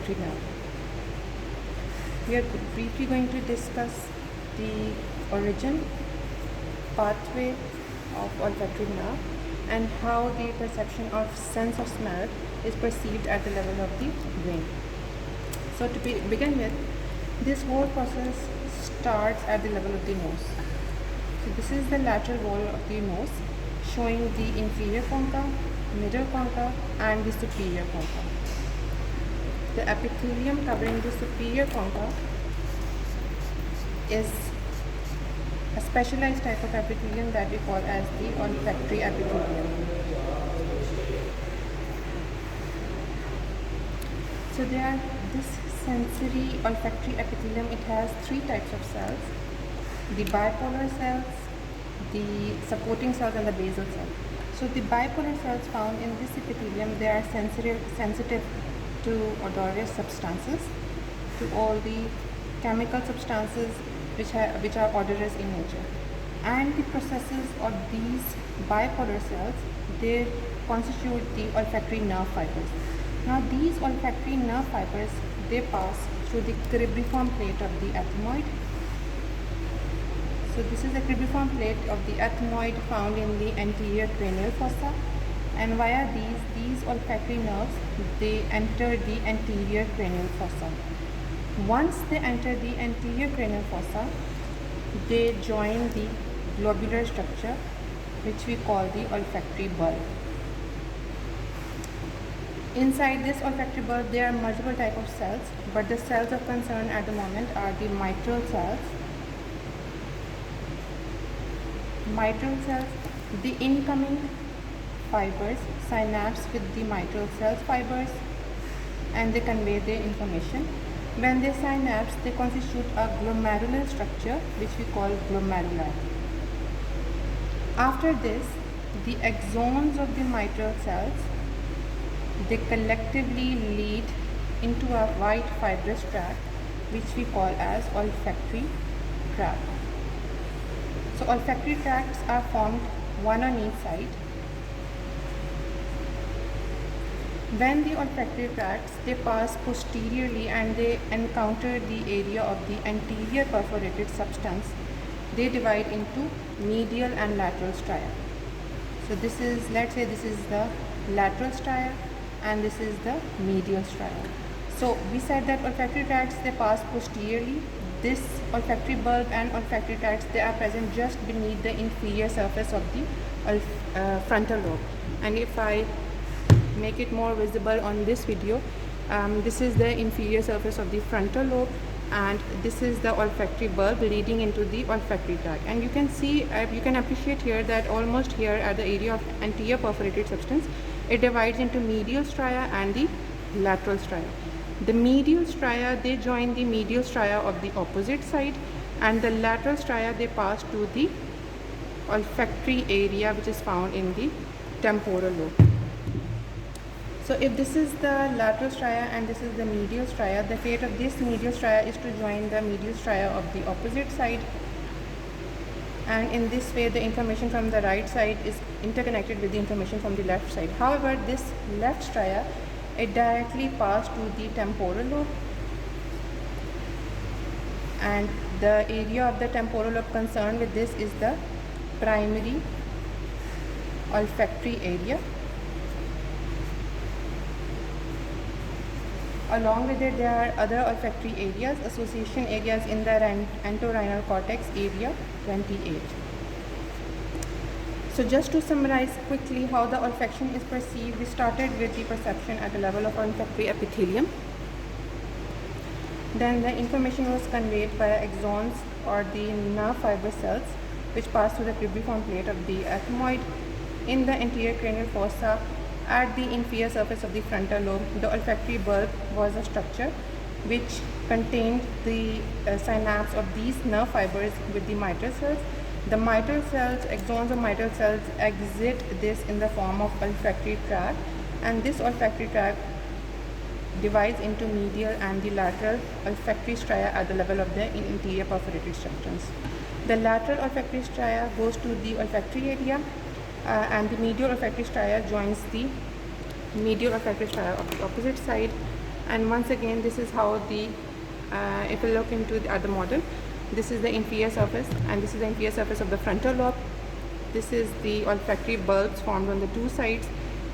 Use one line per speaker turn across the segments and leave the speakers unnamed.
olfactory nerve. We are briefly going to discuss the origin, pathway of olfactory nerve and how the perception of sense of smell is perceived at the level of the brain. So to begin with, this whole process starts at the level of the nose. So this is the lateral wall of the nose, showing the inferior concha, middle concha and the superior concha. The epithelium covering the superior concha is a specialized type of epithelium that we call as the olfactory epithelium. So this sensory olfactory epithelium, it has three types of cells: the bipolar cells, the supporting cells and the basal cells. So the bipolar cells found in this epithelium, they are sensitive to odorous substances, to all the chemical substances which are odorous in nature. And the processes of these bipolar cells, they constitute the olfactory nerve fibers. Now these olfactory nerve fibers, they pass through the cribriform plate of the ethmoid. So this is the cribriform plate of the ethmoid found in the anterior cranial fossa, and via these olfactory nerves, they enter the anterior cranial fossa. Once they enter the anterior cranial fossa, they join the globular structure which we call the olfactory bulb. Inside this olfactory bulb, there are multiple types of cells, but the cells of concern at the moment are the mitral cells. Mitral cells, the incoming fibers synapse with the mitral cells fibers and they convey their information. When they synapse, they constitute a glomerular structure which we call glomeruli. After this, the axons of the mitral cells, they collectively lead into a white fibrous tract which we call as olfactory tract. So olfactory tracts are formed one on each side. When the olfactory tracts, they pass posteriorly and they encounter the area of the anterior perforated substance, they divide into medial and lateral stria. So this is, let's say this is the lateral stria and this is the medial stria. So we said that olfactory tracts, they pass posteriorly. This olfactory bulb and olfactory tracts, they are present just beneath the inferior surface of the frontal lobe. And if I make it more visible on this video, this is the inferior surface of the frontal lobe and this is the olfactory bulb leading into the olfactory tract. And you can see, you can appreciate here that almost here at the area of anterior perforated substance, it divides into medial stria and the lateral stria. The medial stria, they join the medial stria of the opposite side, and the lateral stria, they pass to the olfactory area which is found in the temporal lobe. So if this is the lateral stria and this is the medial stria, the fate of this medial stria is to join the medial stria of the opposite side, and in this way the information from the right side is interconnected with the information from the left side. However, this left stria, it directly passes to the temporal lobe, and the area of the temporal lobe concerned with this is the primary olfactory area. Along with it, there are other olfactory areas, association areas in the entorhinal cortex, area 28. So just to summarize quickly how the olfaction is perceived, we started with the perception at the level of olfactory epithelium. Then the information was conveyed by axons or the nerve fiber cells which pass through the cribriform plate of the ethmoid. In the anterior cranial fossa, at the inferior surface of the frontal lobe, the olfactory bulb was a structure which contained the synapse of these nerve fibers with the mitral cells. The mitral cells, axons of mitral cells, exit this in the form of olfactory tract, and this olfactory tract divides into medial and the lateral olfactory stria at the level of the interior perforated substance. The lateral olfactory stria goes to the olfactory area, and the medial olfactory stria joins the medial olfactory stria of the opposite side, And once again, this is how the if you look into the other model, this is the inferior surface, and this is the inferior surface of the frontal lobe. This is the olfactory bulbs formed on the two sides,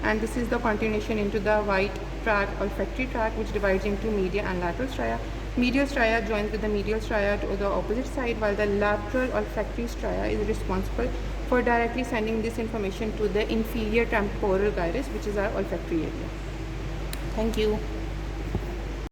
and this is the continuation into the white tract, olfactory tract, which divides into medial and lateral stria. Medial stria joins with the medial stria to the opposite side, while the lateral olfactory stria is responsible for directly sending this information to the inferior temporal gyrus, which is our olfactory area. Thank you.